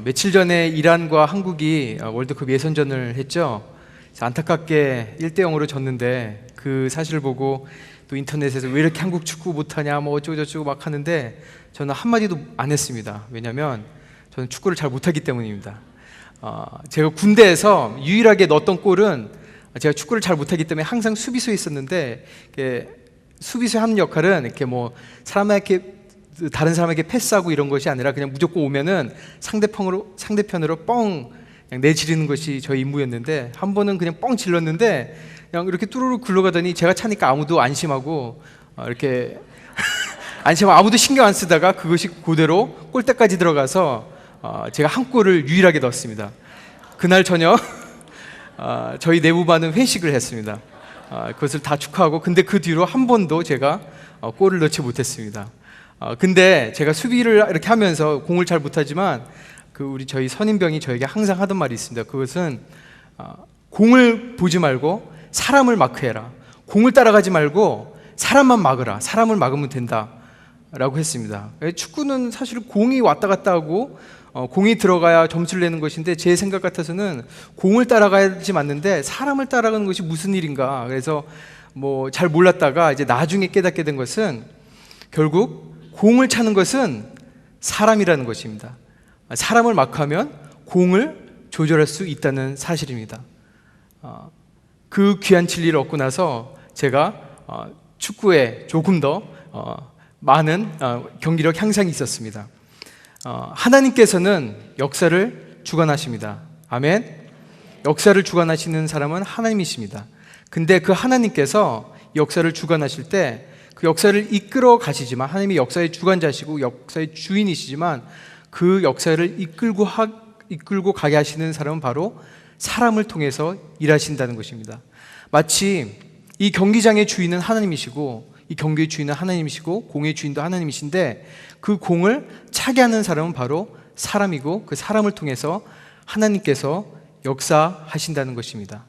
며칠 전에 이란과 한국이 월드컵 예선전을 했죠. 안타깝게 1대0으로 졌는데 그 사실을 보고 또 인터넷에서 왜 이렇게 한국 축구 못하냐 뭐 어쩌고저쩌고 막 하는데 저는 한마디도 안 했습니다. 왜냐하면 저는 축구를 잘 못하기 때문입니다. 제가 군대에서 유일하게 넣었던 골은 제가 축구를 잘 못하기 때문에 항상 수비수에 있었는데, 수비수의 하는 역할은 이렇게 뭐 다른 사람에게 패스하고 이런 것이 아니라 그냥 무조건 오면은 상대편으로 뻥 그냥 내지르는 것이 저희 임무였는데, 한 번은 그냥 뻥 질렀는데 그냥 이렇게 뚜루루 굴러가더니 제가 차니까 아무도 안심하고 이렇게 안심하고 아무도 신경 안 쓰다가 그것이 그대로 골대까지 들어가서 제가 한 골을 유일하게 넣었습니다. 그날 저녁 저희 내부반은 회식을 했습니다. 그것을 다 축하하고, 근데 그 뒤로 한 번도 제가 골을 넣지 못했습니다. 근데 제가 수비를 이렇게 하면서 공을 잘 못하지만 저희 선임병이 저에게 항상 하던 말이 있습니다. 그것은 공을 보지 말고 사람을 마크해라. 공을 따라가지 말고 사람만 막으라. 사람을 막으면 된다 라고 했습니다. 축구는 사실 공이 왔다 갔다 하고 공이 들어가야 점수를 내는 것인데, 제 생각 같아서는 공을 따라가야지 맞는데 사람을 따라가는 것이 무슨 일인가. 그래서 뭐 잘 몰랐다가 이제 나중에 깨닫게 된 것은, 결국 공을 차는 것은 사람이라는 것입니다. 사람을 마크하면 공을 조절할 수 있다는 사실입니다. 그 귀한 진리를 얻고 나서 제가 축구에 조금 더 많은 경기력 향상이 있었습니다. 하나님께서는 역사를 주관하십니다. 아멘. 역사를 주관하시는 사람은 하나님이십니다. 근데 그 하나님께서 역사를 주관하실 때 그 역사를 이끌어 가시지만, 하나님이 역사의 주관자시고 역사의 주인이시지만, 그 역사를 이끌고 가게 하시는 사람은 바로 사람을 통해서 일하신다는 것입니다. 마치 이 경기장의 주인은 하나님이시고, 이 경기의 주인은 하나님이시고, 공의 주인도 하나님이신데, 그 공을 차게 하는 사람은 바로 사람이고, 그 사람을 통해서 하나님께서 역사하신다는 것입니다.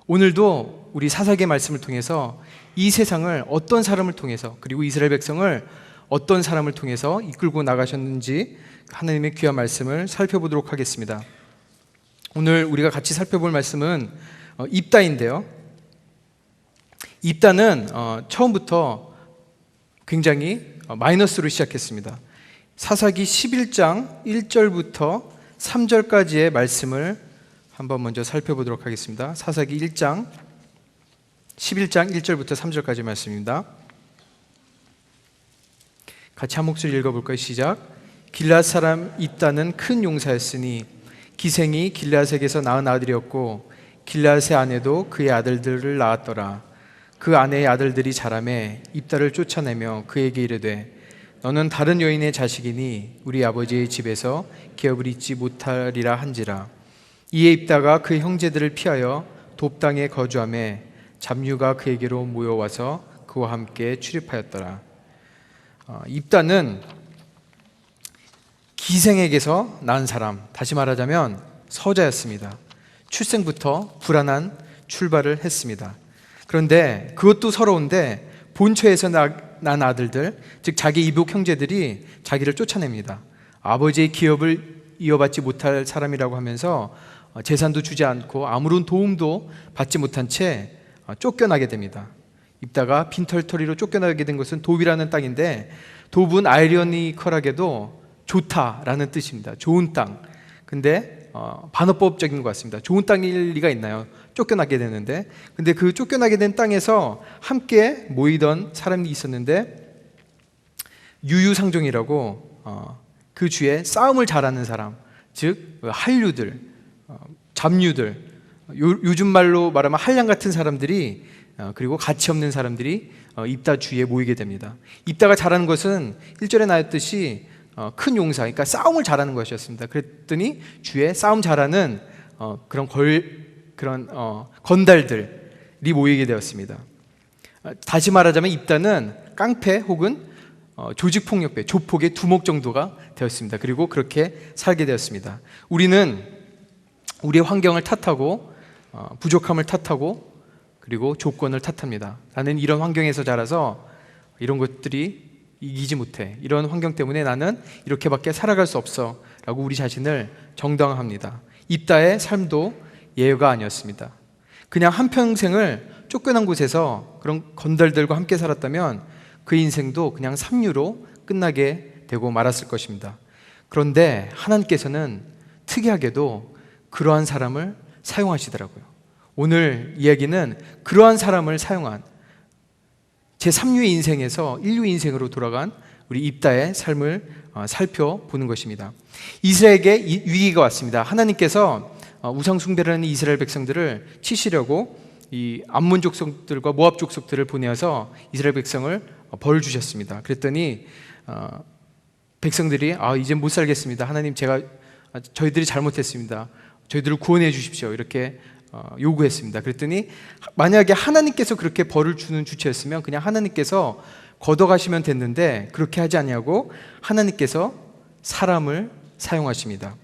오늘도 우리 사사기의 말씀을 통해서 이 세상을 어떤 사람을 통해서, 그리고 이스라엘 백성을 어떤 사람을 통해서 이끌고 나가셨는지 하나님의 귀한 말씀을 살펴보도록 하겠습니다. 오늘 우리가 같이 살펴볼 말씀은 입다인데요. 입다는 처음부터 굉장히 마이너스로 시작했습니다. 사사기 11장 1절부터 3절까지의 말씀을 한번 먼저 살펴보도록 하겠습니다. 사사기 11장 1절부터 3절까지 말씀입니다. 같이 한 목소리 읽어볼까요? 시작. 길앗 사람 입다는 큰 용사였으니 기생이 길앗에게서 낳은 아들이었고, 길앗의 아내도 그의 아들들을 낳았더라. 그 아내의 아들들이 자라매 입다를 쫓아내며 그에게 이르되, 너는 다른 여인의 자식이니 우리 아버지의 집에서 기업을 잊지 못하리라 한지라. 이에 입다가 그 형제들을 피하여 돕당에 거주하매 잡류가 그에게로 모여와서 그와 함께 출입하였더라. 입다는 기생에게서 낳은 사람, 다시 말하자면 서자였습니다. 출생부터 불안한 출발을 했습니다. 그런데 그것도 서러운데, 본처에서 난 아들들, 즉 자기 이복 형제들이 자기를 쫓아냅니다. 아버지의 기업을 이어받지 못할 사람이라고 하면서 재산도 주지 않고 아무런 도움도 받지 못한 채 쫓겨나게 됩니다. 입다가 빈털터리로 쫓겨나게 된 것은 돕이라는 땅인데, 돕은 아이러니컬하게도 좋다라는 뜻입니다. 좋은 땅. 근데 반어법적인 것 같습니다. 좋은 땅일 리가 있나요? 쫓겨나게 되는데. 근데 그 쫓겨나게 된 땅에서 함께 모이던 사람이 있었는데, 유유상종이라고 그 주에 싸움을 잘하는 사람, 즉 한류들, 잡류들, 요즘 말로 말하면 한량 같은 사람들이, 그리고 가치 없는 사람들이 입다 주위에 모이게 됩니다. 입다가 잘하는 것은 1절에 나왔듯이 큰 용사, 그러니까 싸움을 잘하는 것이었습니다. 그랬더니 주위에 싸움 잘하는 그런 건달들이 모이게 되었습니다. 다시 말하자면 입다는 깡패 혹은 조직폭력배, 조폭의 두목 정도가 되었습니다. 그리고 그렇게 살게 되었습니다. 우리는 우리의 환경을 탓하고 부족함을 탓하고 그리고 조건을 탓합니다. 나는 이런 환경에서 자라서 이런 것들이 이기지 못해, 이런 환경 때문에 나는 이렇게밖에 살아갈 수 없어 라고 우리 자신을 정당화합니다. 입다의 삶도 예외가 아니었습니다. 그냥 한평생을 쫓겨난 곳에서 그런 건달들과 함께 살았다면 그 인생도 그냥 삼류로 끝나게 되고 말았을 것입니다. 그런데 하나님께서는 특이하게도 그러한 사람을 사용하시더라고요. 오늘 이야기는 그러한 사람을 사용한 제3류의 인생에서 인류 인생으로 돌아간 우리 입다의 삶을 살펴보는 것입니다. 이스라엘에게 위기가 왔습니다. 하나님께서 우상 숭배를 하는 이스라엘 백성들을 치시려고 이 암몬 족속들과 모압 족속들을 보내어서 이스라엘 백성을 벌 주셨습니다. 그랬더니 백성들이 이제 못 살겠습니다. 하나님, 저희들이 잘못했습니다. 저희들을 구원해 주십시오. 이렇게 요구했습니다. 그랬더니 만약에 하나님께서 그렇게 벌을 주는 주체였으면 그냥 하나님께서 걷어가시면 됐는데 그렇게 하지 아니하고 하나님께서 사람을 사용하십니다.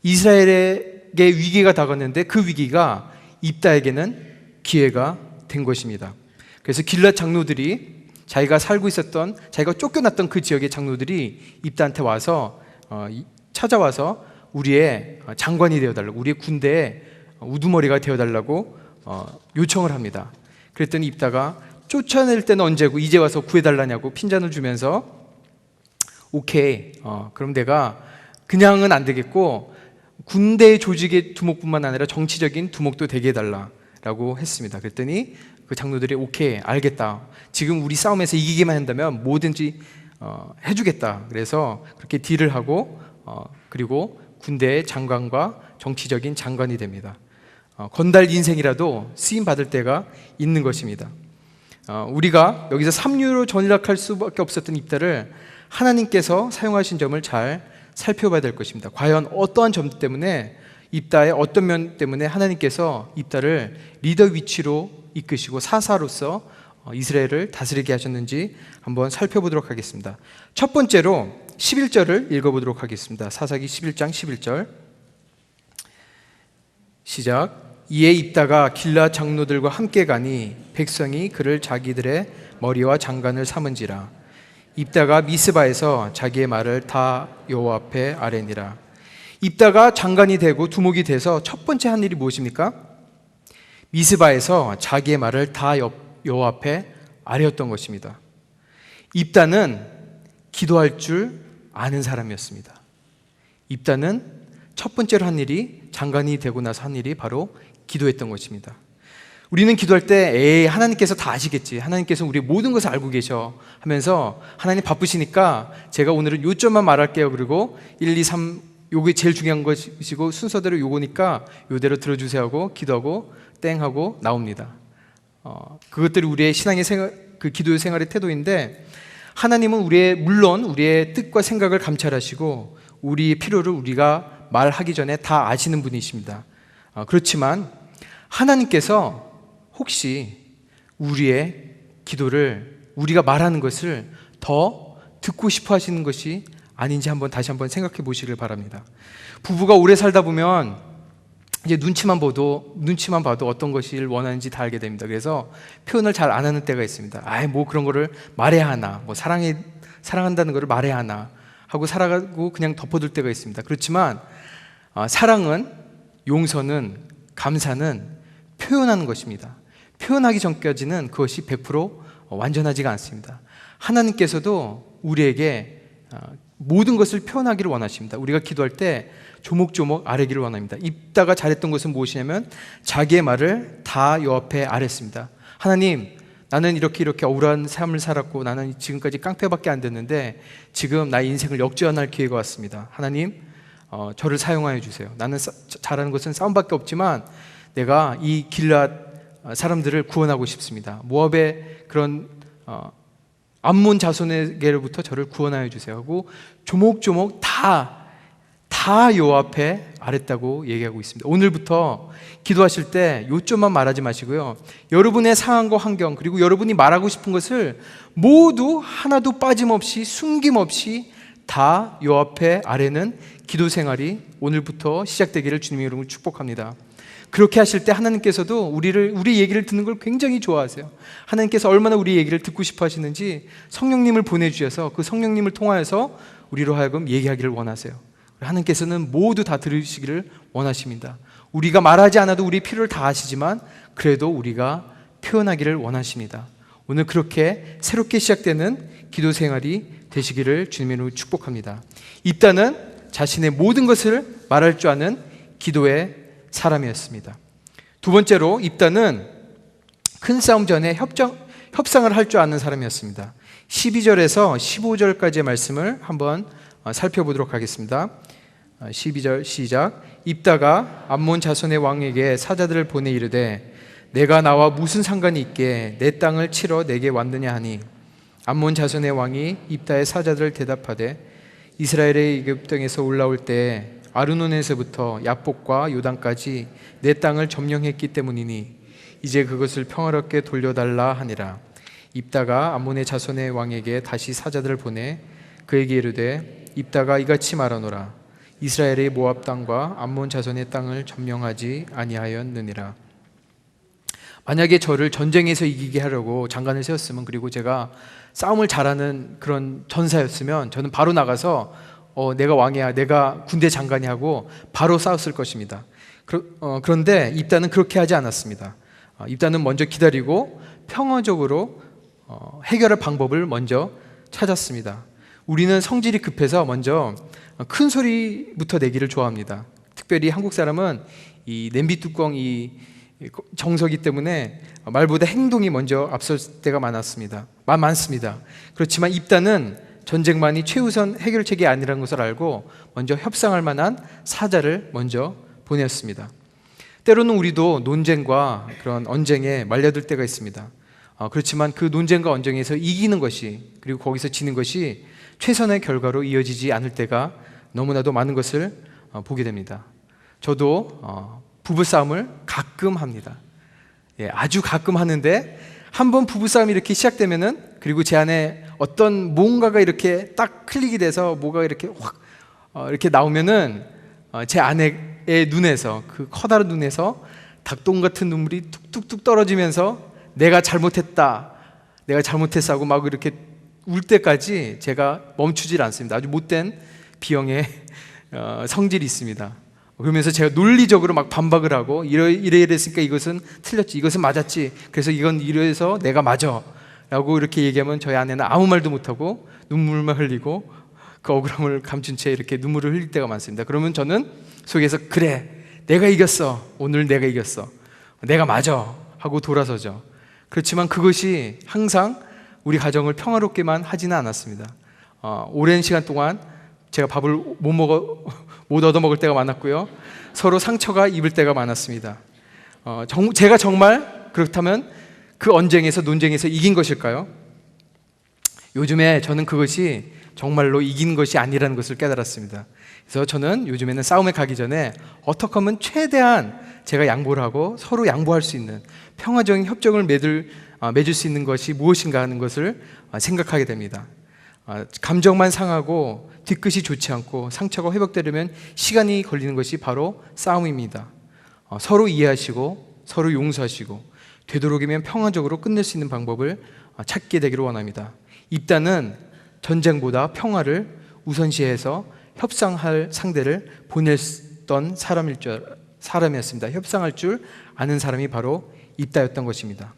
이스라엘에게 위기가 다가왔는데 그 위기가 입다에게는 기회가 된 것입니다. 그래서 길랏 장로들이 자기가 살고 있었던, 자기가 쫓겨났던 그 지역의 장로들이 입다한테 와서 찾아와서 우리의 장관이 되어달라고, 우리의 군대의 우두머리가 되어달라고 요청을 합니다. 그랬더니 입다가 쫓아낼 때는 언제고 이제 와서 구해달라냐고 핀잔을 주면서 오케이, 그럼 내가 그냥은 안 되겠고 군대의 조직의 두목뿐만 아니라 정치적인 두목도 되게 해달라라고 했습니다. 그랬더니 그 장로들이 오케이, 알겠다. 지금 우리 싸움에서 이기기만 한다면 뭐든지 해주겠다. 그래서 그렇게 딜을 하고 그리고 군대의 장관과 정치적인 장관이 됩니다. 건달 인생이라도 쓰임 받을 때가 있는 것입니다. 우리가 여기서 삼류로 전락할 수밖에 없었던 입다를 하나님께서 사용하신 점을 잘 살펴봐야 될 것입니다. 과연 어떠한 점 때문에, 입다의 어떤 면 때문에 하나님께서 입다를 리더 위치로 이끄시고 사사로서 이스라엘을 다스리게 하셨는지 한번 살펴보도록 하겠습니다. 첫 번째로 11절을 읽어보도록 하겠습니다. 사사기 11장 11절 시작. 이에 입다가 길랏 장로들과 함께 가니 백성이 그를 자기들의 머리와 장관을 삼은지라. 입다가 미스바에서 자기의 말을 다 여호와 앞에 아뢰니라. 입다가 장관이 되고 두목이 돼서 첫 번째 한 일이 무엇입니까? 미스바에서 자기의 말을 다 여호와 앞에 아뢰었던 것입니다. 입다는 기도할 줄 아는 사람이었습니다. 입다는 첫 번째로 한 일이, 장관이 되고 나서 한 일이 바로 기도했던 것입니다. 우리는 기도할 때 하나님께서 다 아시겠지, 하나님께서 우리의 모든 것을 알고 계셔 하면서 하나님 바쁘시니까 제가 오늘은 요점만 말할게요. 그리고 1, 2, 3 요게 제일 중요한 것이고 순서대로 요거니까 요대로 들어주세요 하고 기도하고 땡 하고 나옵니다. 그것들이 우리의 신앙의 그 기도의 생활의 태도인데, 하나님은 물론 우리의 뜻과 생각을 감찰하시고 우리의 필요를 우리가 말하기 전에 다 아시는 분이십니다. 그렇지만 하나님께서 혹시 우리의 기도를, 우리가 말하는 것을 더 듣고 싶어 하시는 것이 아닌지 다시 한번 생각해 보시길 바랍니다. 부부가 오래 살다 보면 이제 눈치만 봐도 어떤 것을 원하는지 다 알게 됩니다. 그래서 표현을 잘 안 하는 때가 있습니다. 뭐 그런 거를 말해야 하나, 뭐 사랑한다는 거를 말해야 하나 하고 살아가고 그냥 덮어둘 때가 있습니다. 그렇지만 사랑은, 용서는, 감사는 표현하는 것입니다. 표현하기 전까지는 그것이 100% 완전하지가 않습니다. 하나님께서도 우리에게 모든 것을 표현하기를 원하십니다. 우리가 기도할 때 조목조목 아뢰기를 원합니다. 입다가 잘했던 것은 무엇이냐면 자기의 말을 다 여호와 앞에 아뢰었습니다. 하나님, 나는 이렇게 억울한 삶을 살았고 나는 지금까지 깡패밖에 안 됐는데 지금 나의 인생을 역전할 기회가 왔습니다. 하나님, 저를 사용하여 주세요. 나는 잘하는 것은 싸움밖에 없지만 내가 이 길랏 사람들을 구원하고 싶습니다. 모압의 그런 암몬 자손에게로부터 저를 구원하여 주세요 하고 조목조목 다 여호와 앞에 아랬다고 얘기하고 있습니다. 오늘부터 기도하실 때 요점만 말하지 마시고요, 여러분의 상황과 환경, 그리고 여러분이 말하고 싶은 것을 모두 하나도 빠짐없이 숨김없이 다 여호와 앞에 아뢰는 기도 생활이 오늘부터 시작되기를 주님의 이름으로 축복합니다. 그렇게 하실 때 하나님께서도 우리 얘기를 듣는 걸 굉장히 좋아하세요. 하나님께서 얼마나 우리 얘기를 듣고 싶어 하시는지 성령님을 보내주셔서 그 성령님을 통하여서 우리로 하여금 얘기하기를 원하세요. 하나님께서는 모두 다 들으시기를 원하십니다. 우리가 말하지 않아도 우리 필요를 다 아시지만 그래도 우리가 표현하기를 원하십니다. 오늘 그렇게 새롭게 시작되는 기도 생활이 되시기를 주님으로 축복합니다. 입다는 자신의 모든 것을 말할 줄 아는 기도의 사람이었습니다. 두 번째로 입다는 큰 싸움 전에 협상을 할 줄 아는 사람이었습니다. 12절에서 15절까지의 말씀을 한번 살펴보도록 하겠습니다. 12절 시작. 입다가 암몬 자손의 왕에게 사자들을 보내 이르되 내가 나와 무슨 상관이 있게 내 땅을 치러 내게 왔느냐 하니 암몬 자손의 왕이 입다의 사자들을 대답하되 이스라엘의 애굽 땅에서 올라올 때 아르논에서부터 야복과 요단까지 내 땅을 점령했기 때문이니 이제 그것을 평화롭게 돌려달라 하니라. 입다가 암몬의 자손의 왕에게 다시 사자들을 보내 그에게 이르되 입다가 이같이 말하노라. 이스라엘의 모압 땅과 암몬 자손의 땅을 점령하지 아니하였느니라. 만약에 저를 전쟁에서 이기게 하려고 장관을 세웠으면, 그리고 제가 싸움을 잘하는 그런 전사였으면 저는 바로 나가서 내가 왕이야, 내가 군대 장관이 하고 바로 싸웠을 것입니다. 그런데 입다는 그렇게 하지 않았습니다. 입다는 먼저 기다리고 평화적으로 해결할 방법을 먼저 찾았습니다. 우리는 성질이 급해서 먼저 큰 소리부터 내기를 좋아합니다. 특별히 한국 사람은 이 냄비 뚜껑 이 정서기 때문에 말보다 행동이 먼저 앞설 때가 많습니다. 그렇지만 입다는 전쟁만이 최우선 해결책이 아니라는 것을 알고 먼저 협상할 만한 사자를 먼저 보냈습니다. 때로는 우리도 논쟁과 그런 언쟁에 말려들 때가 있습니다. 그렇지만 그 논쟁과 언쟁에서 이기는 것이, 그리고 거기서 지는 것이 최선의 결과로 이어지지 않을 때가 너무나도 많은 것을 보게 됩니다. 저도 부부싸움을 가끔 합니다. 아주 가끔 하는데 한번 부부싸움이 이렇게 시작되면은, 그리고 제 안에 어떤 뭔가가 이렇게 딱 클릭이 돼서 뭐가 이렇게 확 이렇게 나오면은 제 아내의 눈에서, 그 커다란 눈에서 닭똥 같은 눈물이 뚝뚝뚝 떨어지면서 내가 잘못했다, 내가 잘못했어 하고 막 이렇게 울 때까지 제가 멈추질 않습니다. 아주 못된 B형의 성질이 있습니다. 그러면서 제가 논리적으로 막 반박을 하고 이랬으니까 이것은 틀렸지, 이것은 맞았지, 그래서 이건 이래서 내가 맞아 라고 이렇게 얘기하면 저희 아내는 아무 말도 못하고 눈물만 흘리고 그 억울함을 감춘 채 이렇게 눈물을 흘릴 때가 많습니다. 그러면 저는 속에서 그래, 내가 이겼어, 오늘 내가 이겼어, 내가 맞아 하고 돌아서죠. 그렇지만 그것이 항상 우리 가정을 평화롭게만 하지는 않았습니다. 오랜 시간 동안 제가 밥을 못 얻어먹을 때가 많았고요, 서로 상처가 입을 때가 많았습니다. 제가 정말 그렇다면 그 논쟁에서 이긴 것일까요? 요즘에 저는 그것이 정말로 이긴 것이 아니라는 것을 깨달았습니다. 그래서 저는 요즘에는 싸움에 가기 전에 어떻게 하면 최대한 제가 양보를 하고 서로 양보할 수 있는 평화적인 협정을 맺을 수 있는 것이 무엇인가 하는 것을 생각하게 됩니다. 감정만 상하고 뒤끝이 좋지 않고 상처가 회복되려면 시간이 걸리는 것이 바로 싸움입니다. 서로 이해하시고 서로 용서하시고 되도록이면 평화적으로 끝낼 수 있는 방법을 찾게 되기를 원합니다. 입다는 전쟁보다 평화를 우선시해서 협상할 상대를 보냈던 사람이었습니다. 협상할 줄 아는 사람이 바로 입다였던 것입니다.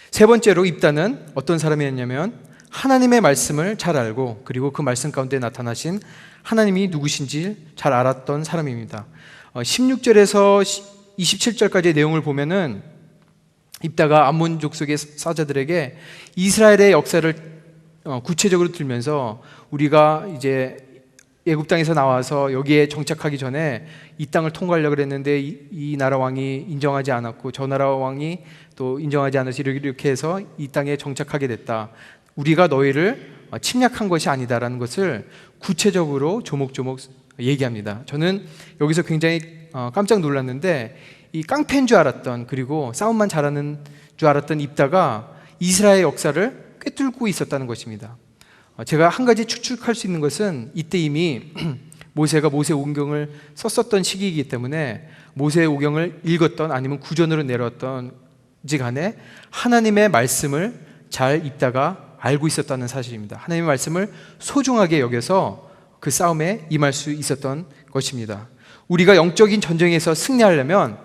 세 번째로 입다는 어떤 사람이었냐면 하나님의 말씀을 잘 알고, 그리고 그 말씀 가운데 나타나신 하나님이 누구신지 잘 알았던 사람입니다. 16절에서 27절까지의 내용을 보면은 입다가 암몬 족속의 사자들에게 이스라엘의 역사를 구체적으로 들면서, 우리가 이제 애굽 땅에서 나와서 여기에 정착하기 전에 이 땅을 통과하려고 그랬는데 이 나라 왕이 인정하지 않았고 저 나라 왕이 또 인정하지 않아서 이렇게 해서 이 땅에 정착하게 됐다. 우리가 너희를 침략한 것이 아니다라는 것을 구체적으로 조목조목 얘기합니다. 저는 여기서 굉장히 깜짝 놀랐는데, 이 깡패인 줄 알았던, 그리고 싸움만 잘하는 줄 알았던 입다가 이스라엘 역사를 꿰뚫고 있었다는 것입니다. 제가 한 가지 추측할 수 있는 것은 이때 이미 모세가 모세오경을 썼었던 시기이기 때문에 모세오경을 읽었던 아니면 구전으로 내려왔던지 간에 하나님의 말씀을 잘 입다가 알고 있었다는 사실입니다. 하나님의 말씀을 소중하게 여겨서 그 싸움에 임할 수 있었던 것입니다. 우리가 영적인 전쟁에서 승리하려면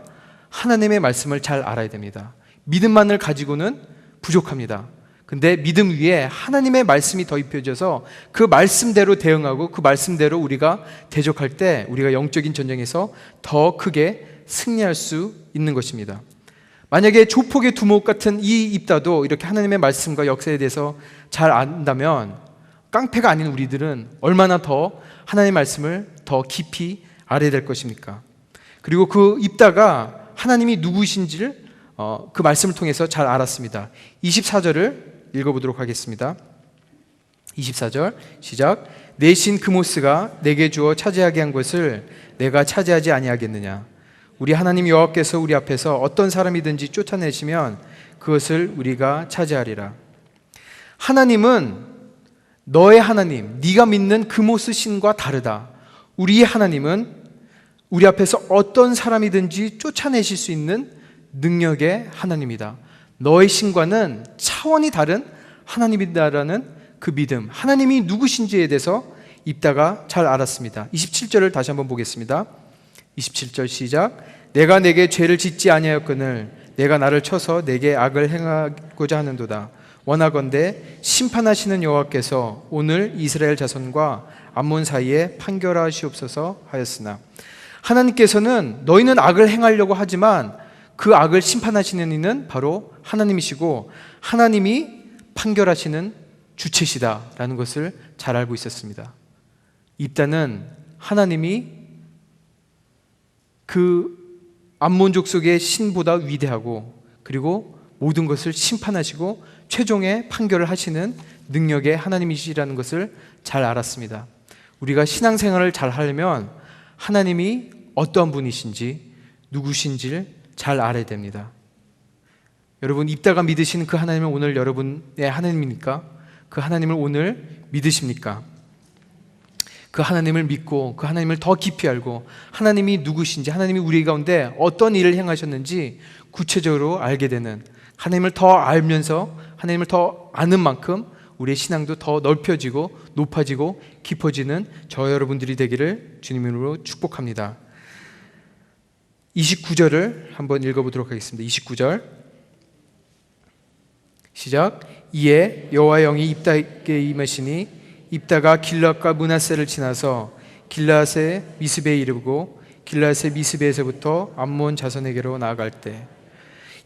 하나님의 말씀을 잘 알아야 됩니다. 믿음만을 가지고는 부족합니다. 근데 믿음 위에 하나님의 말씀이 더입혀져서 그 말씀대로 대응하고 그 말씀대로 우리가 대적할 때 우리가 영적인 전쟁에서 더 크게 승리할 수 있는 것입니다. 만약에 조폭의 두목 같은 이 입다도 이렇게 하나님의 말씀과 역사에 대해서 잘 안다면 깡패가 아닌 우리들은 얼마나 더 하나님의 말씀을 더 깊이 알아야 될 것입니까? 그리고 그 입다가 하나님이 누구이신지를 그 말씀을 통해서 잘 알았습니다. 24절을 읽어보도록 하겠습니다. 24절 시작. 내 신 그모스가 내게 주어 차지하게 한 것을 내가 차지하지 아니하겠느냐. 우리 하나님 여호와께서 우리 앞에서 어떤 사람이든지 쫓아내시면 그것을 우리가 차지하리라. 하나님은 너의 하나님, 네가 믿는 그모스 신과 다르다. 우리의 하나님은 우리 앞에서 어떤 사람이든지 쫓아내실 수 있는 능력의 하나님이다. 너의 신과는 차원이 다른 하나님이다라는 그 믿음, 하나님이 누구신지에 대해서 입다가 잘 알았습니다. 27절을 다시 한번 보겠습니다. 27절 시작. 내가 내게 죄를 짓지 아니하였거늘 내가 나를 쳐서 내게 악을 행하고자 하는도다. 원하건대 심판하시는 여호와께서 오늘 이스라엘 자손과 암몬 사이에 판결하시옵소서 하였으나, 하나님께서는 너희는 악을 행하려고 하지만 그 악을 심판하시는 이는 바로 하나님이시고 하나님이 판결하시는 주체시다라는 것을 잘 알고 있었습니다. 입다는 하나님이 그 암몬 족속의 신보다 위대하고 그리고 모든 것을 심판하시고 최종의 판결을 하시는 능력의 하나님이시라는 것을 잘 알았습니다. 우리가 신앙생활을 잘 하려면 하나님이 어떠한 분이신지 누구신지를 잘 알아야 됩니다. 여러분, 입다가 믿으시는 그 하나님은 오늘 여러분의 하나님입니까? 그 하나님을 오늘 믿으십니까? 그 하나님을 믿고 그 하나님을 더 깊이 알고 하나님이 누구신지, 하나님이 우리 가운데 어떤 일을 행하셨는지 구체적으로 알게 되는, 하나님을 더 알면서 하나님을 더 아는 만큼 우리의 신앙도 더 넓혀지고 높아지고 깊어지는 저 여러분들이 되기를 주님으로 축복합니다. 29절을 한번 읽어보도록 하겠습니다. 29절 시작. 이에 여호와의 영이 입다에게 임하시니 입다가 길앗과 므낫세를 지나서 길앗의 미스베에 이르고 길앗의 미스베에서부터 암몬 자손에게로 나아갈 때,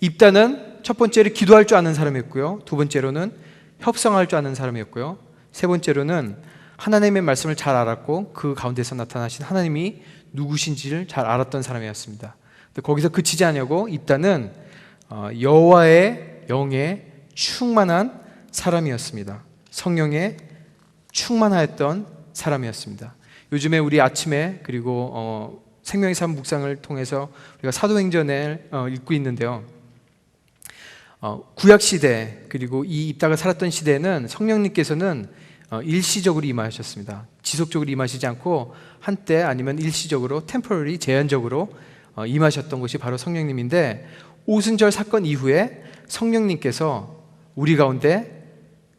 입다는 첫 번째로 기도할 줄 아는 사람이었고요, 두 번째로는 협상할 줄 아는 사람이었고요, 세 번째로는 하나님의 말씀을 잘 알았고 그 가운데서 나타나신 하나님이 누구신지를 잘 알았던 사람이었습니다. 근데 거기서 그치지 않냐고 입다는 여호와의 영에 충만한 사람이었습니다. 성령에 충만하였던 사람이었습니다. 요즘에 우리 아침에 그리고 생명의 삶 묵상을 통해서 우리가 사도행전을 읽고 있는데요, 구약시대 그리고 이 입다가 살았던 시대에는 성령님께서는 일시적으로 임하셨습니다. 지속적으로 임하시지 않고 한때 아니면 일시적으로 템포러리 제한적으로 임하셨던 것이 바로 성령님인데, 오순절 사건 이후에 성령님께서 우리 가운데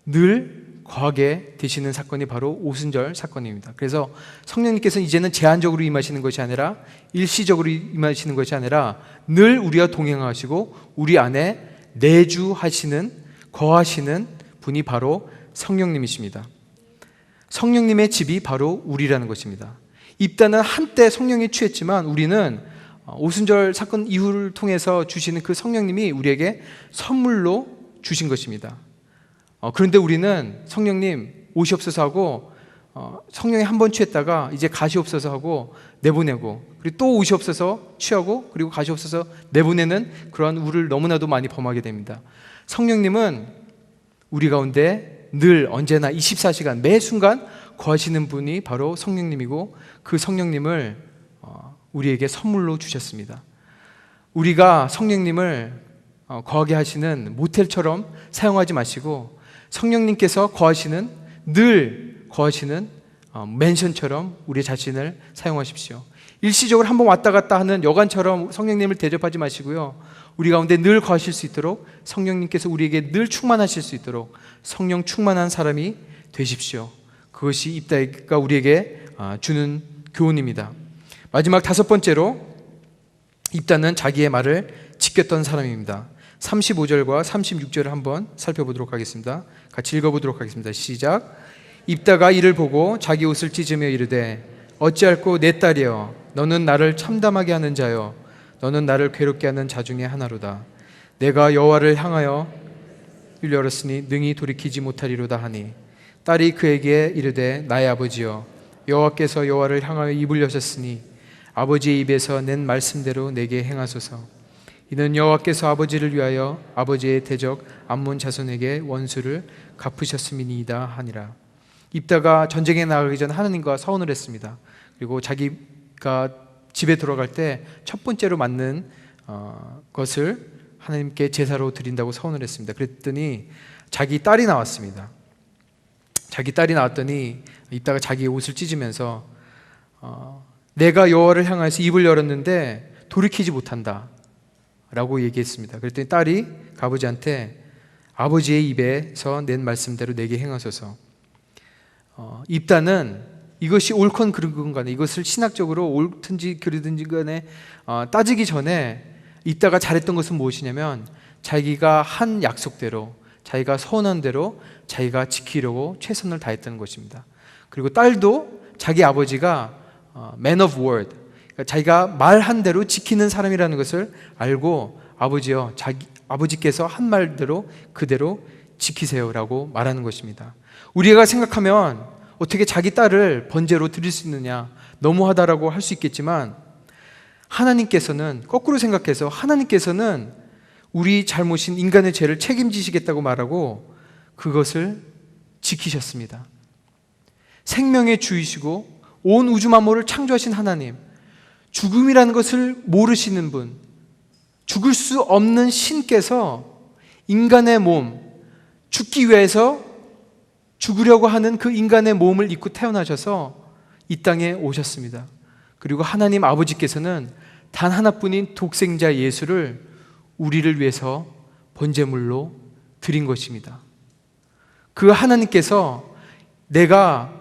늘 거하게 되시는 사건이 바로 오순절 사건입니다. 그래서 성령님께서는 이제는 제한적으로 임하시는 것이 아니라 일시적으로 임하시는 것이 아니라 늘 우리와 동행하시고 우리 안에 내주하시는, 거하시는 분이 바로 성령님이십니다. 성령님의 집이 바로 우리라는 것입니다. 입다는 한때 성령에 취했지만 우리는 오순절 사건 이후를 통해서 주시는 그 성령님이 우리에게 선물로 주신 것입니다. 그런데 우리는 성령님 오시옵소서 하고 성령에 한 번 취했다가 이제 가시옵소서 하고 내보내고, 그리고 또 오시옵소서 취하고 그리고 가시옵소서 내보내는 그러한 우를 너무나도 많이 범하게 됩니다. 성령님은 우리 가운데 늘 언제나 24시간 매 순간 거하시는 분이 바로 성령님이고, 그 성령님을 우리에게 선물로 주셨습니다. 우리가 성령님을 거하게 하시는 모텔처럼 사용하지 마시고 성령님께서 거하시는, 늘 거하시는 맨션처럼 우리 자신을 사용하십시오. 일시적으로 한번 왔다 갔다 하는 여관처럼 성령님을 대접하지 마시고요, 우리 가운데 늘 거하실 수 있도록 성령님께서 우리에게 늘 충만하실 수 있도록 성령 충만한 사람이 되십시오. 그것이 입다가 우리에게 주는 교훈입니다. 마지막 5번째로 입다는 자기의 말을 지켰던 사람입니다. 35절과 36절을 한번 살펴보도록 하겠습니다. 같이 읽어보도록 하겠습니다. 시작. 입다가 이를 보고 자기 옷을 찢으며 이르되 어찌할꼬 내 딸이여 너는 나를 참담하게 하는 자여 너는 나를 괴롭게 하는 자 중에 하나로다. 내가 여호와를 향하여 입을 열었으니 능히 돌이키지 못하리로다 하니 딸이 그에게 이르되 나의 아버지여 여호와께서 여호와를 향하여 입을 여셨으니 아버지의 입에서 낸 말씀대로 내게 행하소서. 이는 여호와께서 아버지를 위하여 아버지의 대적 암몬 자손에게 원수를 갚으셨음이니이다 하니라. 입다가 전쟁에 나가기 전 하나님과 서원을 했습니다. 그리고 자기가 집에 돌아갈 때 첫 번째로 맞는 것을 하나님께 제사로 드린다고 서원을 했습니다. 그랬더니 자기 딸이 나왔습니다. 자기 딸이 나왔더니 입다가 자기의 옷을 찢으면서 내가 여호와를 향해서 입을 열었는데 돌이키지 못한다 라고 얘기했습니다. 그랬더니 딸이 아버지한테 아버지의 입에서 낸 말씀대로 내게 행하소서. 입다는 이것이 옳건 그른 간에 이것을 신학적으로 옳든지 그르든지 간에 따지기 전에 입다가 잘했던 것은 무엇이냐면 자기가 한 약속대로 자기가 서원한 대로 자기가 지키려고 최선을 다했던 것입니다. 그리고 딸도 자기 아버지가 man of word, 그러니까 자기가 말한 대로 지키는 사람이라는 것을 알고 아버지여 아버지께서 한 말대로 그대로 지키세요라고 말하는 것입니다. 우리가 생각하면 어떻게 자기 딸을 번제로 드릴 수 있느냐 너무하다라고 할 수 있겠지만 하나님께서는 거꾸로 생각해서 하나님께서는 우리 잘못인 인간의 죄를 책임지시겠다고 말하고 그것을 지키셨습니다. 생명의 주이시고 온 우주 만물을 창조하신 하나님, 죽음이라는 것을 모르시는 분, 죽을 수 없는 신께서 인간의 몸, 죽기 위해서 죽으려고 하는 그 인간의 몸을 입고 태어나셔서 이 땅에 오셨습니다. 그리고 하나님 아버지께서는 단 하나뿐인 독생자 예수를 우리를 위해서 번제물로 드린 것입니다. 그 하나님께서 내가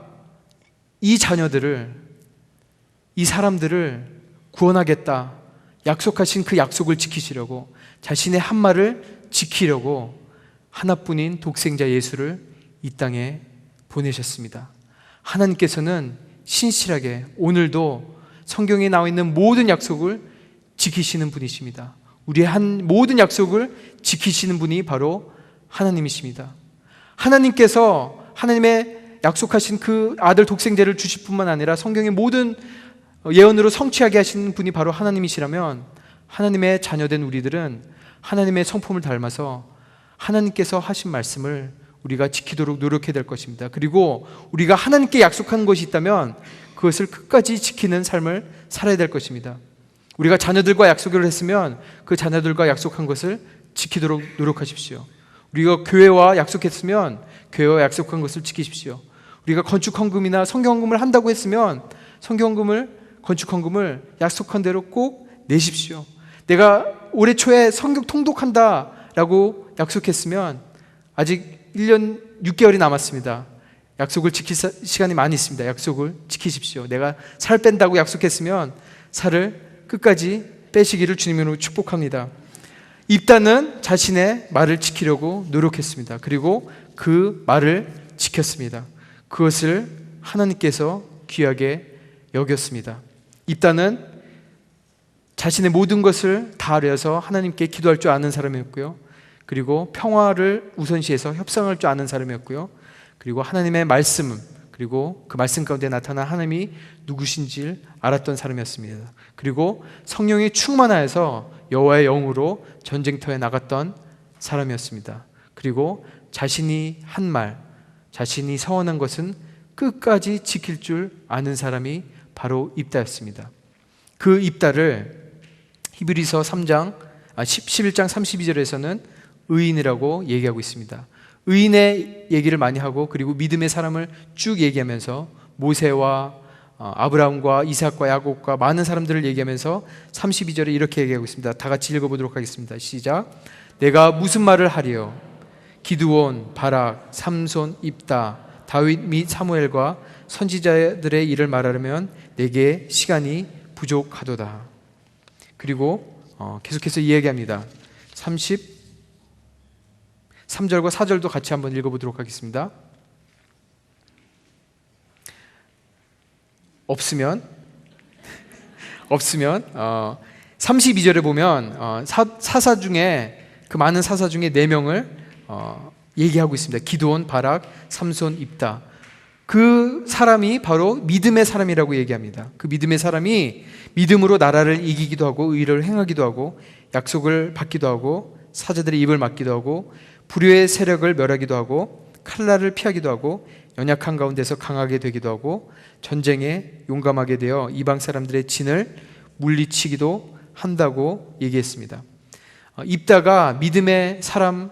이 자녀들을, 이 사람들을 구원하겠다 약속하신 그 약속을 지키시려고 자신의 한 말을 지키려고 하나뿐인 독생자 예수를 이 땅에 보내셨습니다. 하나님께서는 신실하게 오늘도 성경에 나와 있는 모든 약속을 지키시는 분이십니다. 우리의 모든 약속을 지키시는 분이 바로 하나님이십니다. 하나님께서 하나님의 약속하신 그 아들 독생자를 주실 뿐만 아니라 성경의 모든 예언으로 성취하게 하시는 분이 바로 하나님이시라면 하나님의 자녀된 우리들은 하나님의 성품을 닮아서 하나님께서 하신 말씀을 우리가 지키도록 노력해야 될 것입니다. 그리고 우리가 하나님께 약속한 것이 있다면 그것을 끝까지 지키는 삶을 살아야 될 것입니다. 우리가 자녀들과 약속을 했으면 그 자녀들과 약속한 것을 지키도록 노력하십시오. 우리가 교회와 약속했으면 교회와 약속한 것을 지키십시오. 우리가 건축헌금이나 성경헌금을 한다고 했으면 성경헌금을, 건축헌금을 약속한 대로 꼭 내십시오. 내가 올해 초에 성경 통독한다라고 약속했으면 아직 1년 6개월이 남았습니다. 약속을 지킬 시간이 많이 있습니다. 약속을 지키십시오. 내가 살 뺀다고 약속했으면 살을 끝까지 빼시기를 주님으로 축복합니다. 입다는 자신의 말을 지키려고 노력했습니다. 그리고 그 말을 지켰습니다. 그것을 하나님께서 귀하게 여겼습니다. 입다는 자신의 모든 것을 다 아뢰어서 하나님께 기도할 줄 아는 사람이었고요. 그리고 평화를 우선시해서 협상할 줄 아는 사람이었고요. 그리고 하나님의 말씀, 그리고 그 말씀 가운데 나타난 하나님이 누구신지를 알았던 사람이었습니다. 그리고 성령이 충만하여서 여호와의 영으로 전쟁터에 나갔던 사람이었습니다. 그리고 자신이 한 말, 자신이 서원한 것은 끝까지 지킬 줄 아는 사람이 바로 입다였습니다. 그 입다를 히브리서 11장 32절에서는 의인이라고 얘기하고 있습니다. 의인의 얘기를 많이 하고 그리고 믿음의 사람을 쭉 얘기하면서 모세와 아브라함과 이삭과 야곱과 많은 사람들을 얘기하면서 32절에 이렇게 얘기하고 있습니다. 다 같이 읽어보도록 하겠습니다. 시작. 내가 무슨 말을 하리요? 기드온, 바락, 삼손, 입다 다윗 및 사무엘과 선지자들의 일을 말하려면 내게 시간이 부족하도다. 그리고 계속해서 이야기합니다. 33절과 4절도 같이 한번 읽어보도록 하겠습니다. 없으면 32절에 보면 사사 중에 그 많은 사사 중에 4명을 얘기하고 있습니다. 기드온, 바락, 삼손, 입다. 그 사람이 바로 믿음의 사람이라고 얘기합니다. 그 믿음의 사람이 믿음으로 나라를 이기기도 하고 의를 행하기도 하고 약속을 받기도 하고 사자들의 입을 막기도 하고 불의의 세력을 멸하기도 하고 칼날을 피하기도 하고 연약한 가운데서 강하게 되기도 하고 전쟁에 용감하게 되어 이방 사람들의 진을 물리치기도 한다고 얘기했습니다. 입다가 믿음의 사람의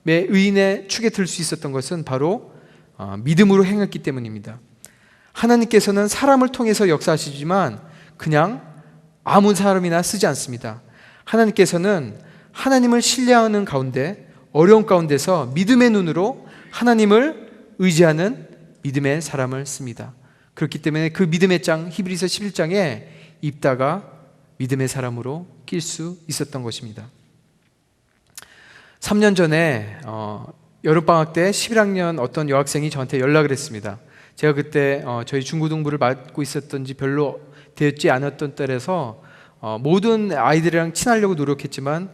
의인의 축에 들 수 있었던 것은 바로 믿음으로 행했기 때문입니다. 하나님께서는 사람을 통해서 역사하시지만 그냥 아무 사람이나 쓰지 않습니다. 하나님께서는 하나님을 신뢰하는 가운데 어려운 가운데서 믿음의 눈으로 하나님을 의지하는 믿음의 사람을 씁니다. 그렇기 때문에 그 믿음의 장 히브리서 11장에 입다가 믿음의 사람으로 낄 수 있었던 것입니다. 3년 전에 여름방학 때 11학년 어떤 여학생이 저한테 연락을 했습니다. 제가 그때 저희 중고등부를 맡고 있었던지 별로 되지 않았던 때라서 모든 아이들이랑 친하려고 노력했지만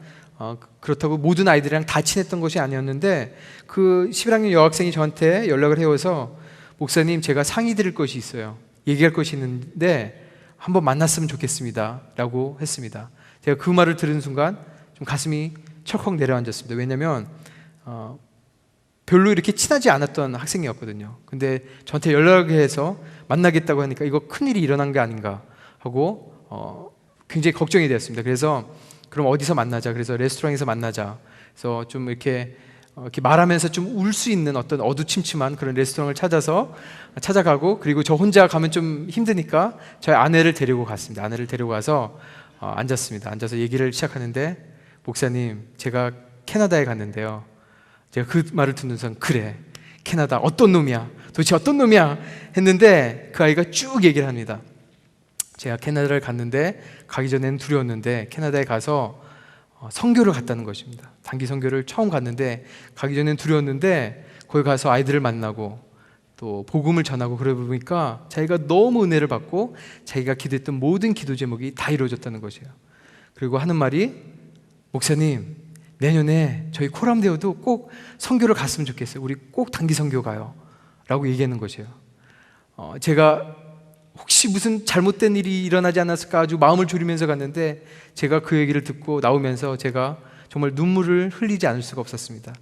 그렇다고 모든 아이들이랑 다 친했던 것이 아니었는데 그 11학년 여학생이 저한테 연락을 해와서 목사님, 제가 상의 드릴 것이 있어요. 얘기할 것이 있는데 한번 만났으면 좋겠습니다 라고 했습니다. 제가 그 말을 들은 순간 좀 가슴이 철컥 내려앉았습니다. 왜냐하면 별로 이렇게 친하지 않았던 학생이었거든요. 근데 저한테 연락을 해서 만나겠다고 하니까 이거 큰일이 일어난 게 아닌가 하고 굉장히 걱정이 되었습니다. 그래서 그럼 어디서 만나자. 그래서 레스토랑에서 만나자. 그래서 좀 이렇게 말하면서 좀 울 수 있는 어떤 어두침침한 그런 레스토랑을 찾아가고, 그리고 저 혼자 가면 좀 힘드니까 저희 아내를 데리고 갔습니다. 아내를 데리고 가서 앉았습니다. 앉아서 얘기를 시작하는데, 목사님, 제가 캐나다에 갔는데요. 제가 그 말을 듣는 순간, 그래, 캐나다 어떤 놈이야? 도대체 어떤 놈이야? 했는데 그 아이가 쭉 얘기를 합니다. 제가 캐나다를 갔는데 가기 전에는 두려웠는데 캐나다에 가서 선교를 갔다는 것입니다. 단기 선교를 처음 갔는데 가기 전에는 두려웠는데 거기 가서 아이들을 만나고 또 복음을 전하고 그러다 보니까 자기가 너무 은혜를 받고 자기가 기도했던 모든 기도 제목이 다 이루어졌다는 것이에요. 그리고 하는 말이, 목사님, 내년에 저희 코람데오도 꼭 선교를 갔으면 좋겠어요. 우리 꼭 단기 선교 가요 라고 얘기하는 것이에요. 제가 혹시 무슨 잘못된 일이 일어나지 않았을까 아주 마음을 졸이면서 갔는데 제가 그 얘기를 듣고 나오면서 제가 정말 눈물을 흘리지 않을 수가 없었습니다.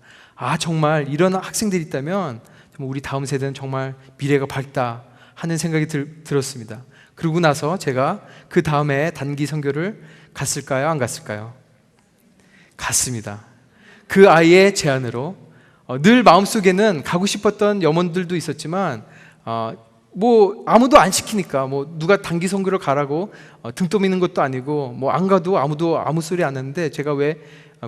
정말 이런 학생들이 있다면 우리 다음 세대는 정말 미래가 밝다 하는 생각이 들었습니다. 그러고 나서 제가 그 다음에 단기 선교를 갔을까요? 안 갔을까요? 갔습니다. 그 아이의 제안으로. 늘 마음속에는 가고 싶었던 염원들도 있었지만 아무도 안 시키니까 누가 단기 선교를 가라고 등 떠미는 것도 아니고 안 가도 아무도 아무 소리 안 하는데 제가 왜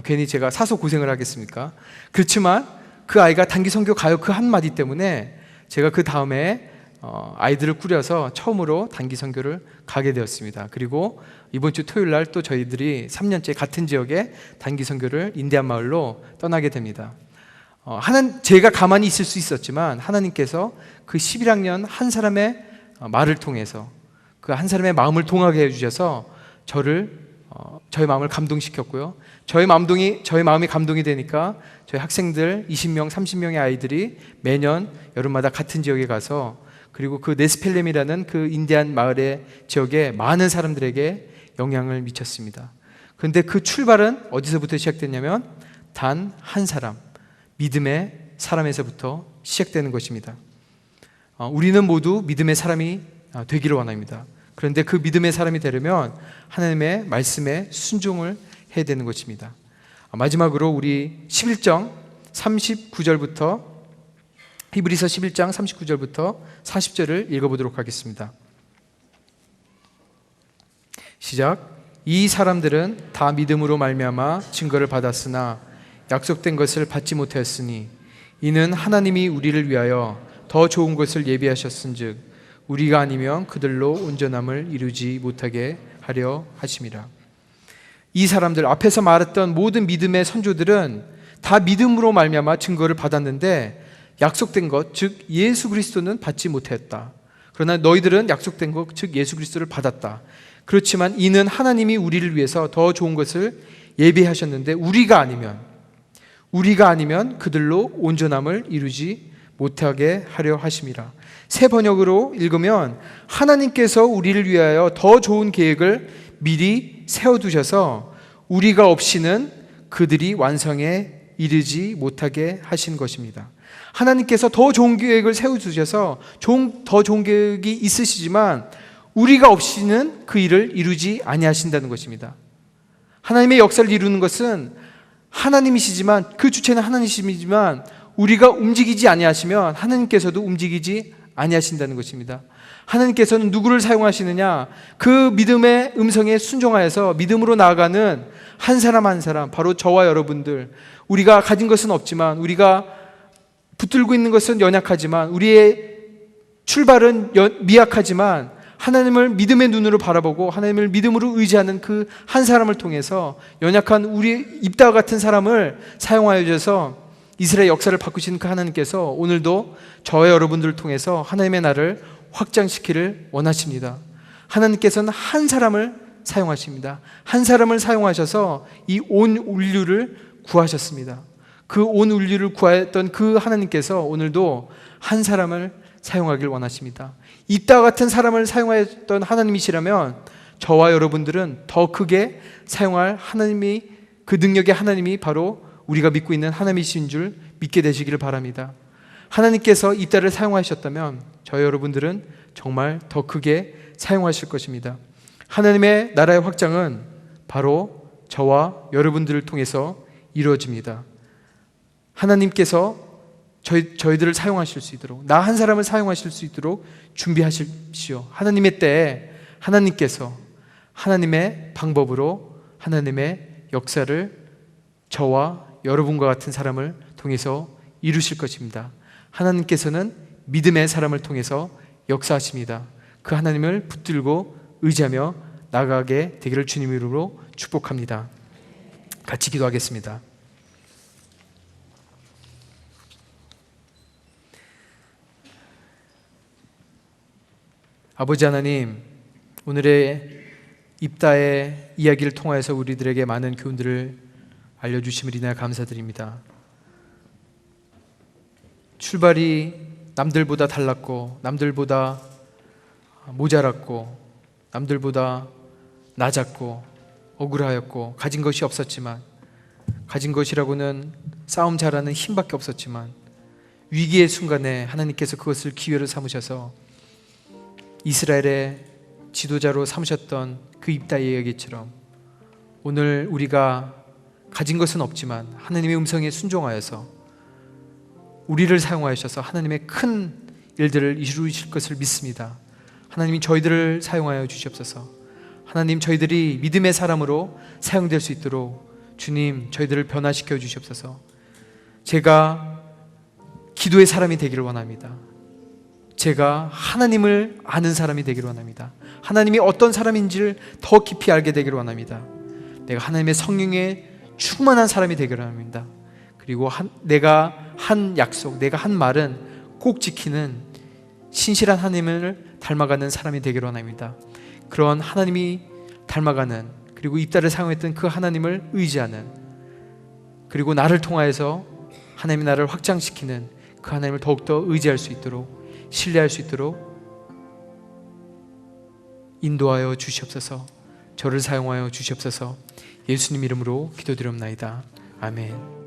괜히 제가 사서 고생을 하겠습니까? 그렇지만 그 아이가 단기 선교 가요 그 한마디 때문에 제가 그 다음에 아이들을 꾸려서 처음으로 단기 선교를 가게 되었습니다. 그리고 이번 주 토요일 날 또 저희들이 3년째 같은 지역에 단기 선교를 인디안 마을로 떠나게 됩니다. 제가 가만히 있을 수 있었지만 하나님께서 그 11학년 한 사람의 말을 통해서 그 한 사람의 마음을 동하게 해주셔서 저의 마음을 감동시켰고요. 저의 마음이 감동이 되니까 저희 학생들 20명, 30명의 아이들이 매년 여름마다 같은 지역에 가서, 그리고 그 네스펠렘이라는 그 인디안 마을의 지역에 많은 사람들에게 영향을 미쳤습니다. 그런데 그 출발은 어디서부터 시작됐냐면 단 한 사람, 믿음의 사람에서부터 시작되는 것입니다. 우리는 모두 믿음의 사람이 되기를 원합니다. 그런데 그 믿음의 사람이 되려면 하나님의 말씀에 순종을 해야 되는 것입니다. 마지막으로 우리 11장 39절부터 히브리서 11장 39절부터 40절을 읽어보도록 하겠습니다. 시작. 이 사람들은 다 믿음으로 말미암아 증거를 받았으나 약속된 것을 받지 못하였으니 이는 하나님이 우리를 위하여 더 좋은 것을 예비하셨은즉 우리가 아니면 그들로 온전함을 이루지 못하게 하려 하심이라. 이 사람들 앞에서 말했던 모든 믿음의 선조들은 다 믿음으로 말미암아 증거를 받았는데 약속된 것, 즉 예수 그리스도는 받지 못했다. 그러나 너희들은 약속된 것, 즉 예수 그리스도를 받았다. 그렇지만 이는 하나님이 우리를 위해서 더 좋은 것을 예비하셨는데 우리가 아니면 그들로 온전함을 이루지 못하게 하려 하심이라. 새 번역으로 읽으면 하나님께서 우리를 위하여 더 좋은 계획을 미리 세워두셔서 우리가 없이는 그들이 완성에 이르지 못하게 하신 것입니다. 하나님께서 더 좋은 계획을 세워두셔서 더 좋은 계획이 있으시지만 우리가 없이는 그 일을 이루지 아니하신다는 것입니다. 하나님의 역사를 이루는 것은 하나님이시지만, 그 주체는 하나님이시지만 우리가 움직이지 아니하시면 하나님께서도 움직이지 아니하신다는 것입니다. 하나님께서는 누구를 사용하시느냐? 그 믿음의 음성에 순종하여서 믿음으로 나아가는 한 사람 한 사람, 바로 저와 여러분들. 우리가 가진 것은 없지만, 우리가 붙들고 있는 것은 연약하지만, 우리의 출발은 미약하지만 하나님을 믿음의 눈으로 바라보고 하나님을 믿음으로 의지하는 그 한 사람을 통해서 연약한 우리 입다와 같은 사람을 사용하여 주셔서 이스라엘 역사를 바꾸시는 그 하나님께서 오늘도 저와 여러분들을 통해서 하나님의 나라를 확장시키기를 원하십니다. 하나님께서는 한 사람을 사용하십니다. 한 사람을 사용하셔서 이 온 인류를 구하셨습니다. 그 온 인류를 구하였던 그 하나님께서 오늘도 한 사람을 사용하길 원하십니다. 이따 같은 사람을 사용하였던 하나님이시라면 저와 여러분들은 더 크게 사용할 하나님이, 그 능력의 하나님이 바로 우리가 믿고 있는 하나님이신 줄 믿게 되시기를 바랍니다. 하나님께서 이따를 사용하셨다면 저와 여러분들은 정말 더 크게 사용하실 것입니다. 하나님의 나라의 확장은 바로 저와 여러분들을 통해서 이루어집니다. 하나님께서 저희들을 사용하실 수 있도록, 나 한 사람을 사용하실 수 있도록 준비하십시오. 하나님의 때에 하나님께서 하나님의 방법으로 하나님의 역사를 저와 여러분과 같은 사람을 통해서 이루실 것입니다. 하나님께서는 믿음의 사람을 통해서 역사하십니다. 그 하나님을 붙들고 의지하며 나아가게 되기를 주님 이름으로 축복합니다. 같이 기도하겠습니다. 아버지 하나님, 오늘의 입다의 이야기를 통하여서 우리들에게 많은 교훈들을 알려주심을 인하여 감사드립니다. 출발이 남들보다 달랐고, 남들보다 모자랐고, 남들보다 낮았고, 억울하였고, 가진 것이 없었지만, 가진 것이라고는 싸움 잘하는 힘밖에 없었지만, 위기의 순간에 하나님께서 그것을 기회로 삼으셔서 이스라엘의 지도자로 삼으셨던 그 입다의 이야기처럼 오늘 우리가 가진 것은 없지만 하나님의 음성에 순종하여서 우리를 사용하셔서 하나님의 큰 일들을 이루실 것을 믿습니다. 하나님이 저희들을 사용하여 주시옵소서. 하나님, 저희들이 믿음의 사람으로 사용될 수 있도록 주님, 저희들을 변화시켜 주시옵소서. 제가 기도의 사람이 되기를 원합니다. 제가 하나님을 아는 사람이 되기를 원합니다. 하나님이 어떤 사람인지를 더 깊이 알게 되기를 원합니다. 내가 하나님의 성령에 충만한 사람이 되기를 원합니다. 그리고 내가 한 약속, 내가 한 말은 꼭 지키는 신실한 하나님을 닮아가는 사람이 되기를 원합니다. 그런 하나님이 닮아가는, 그리고 입다를 사용했던 그 하나님을 의지하는, 그리고 나를 통하여서 하나님이 나를 확장시키는 그 하나님을 더욱더 의지할 수 있도록, 신뢰할 수 있도록 인도하여 주시옵소서. 저를 사용하여 주시옵소서. 예수님 이름으로 기도드립나이다. 아멘.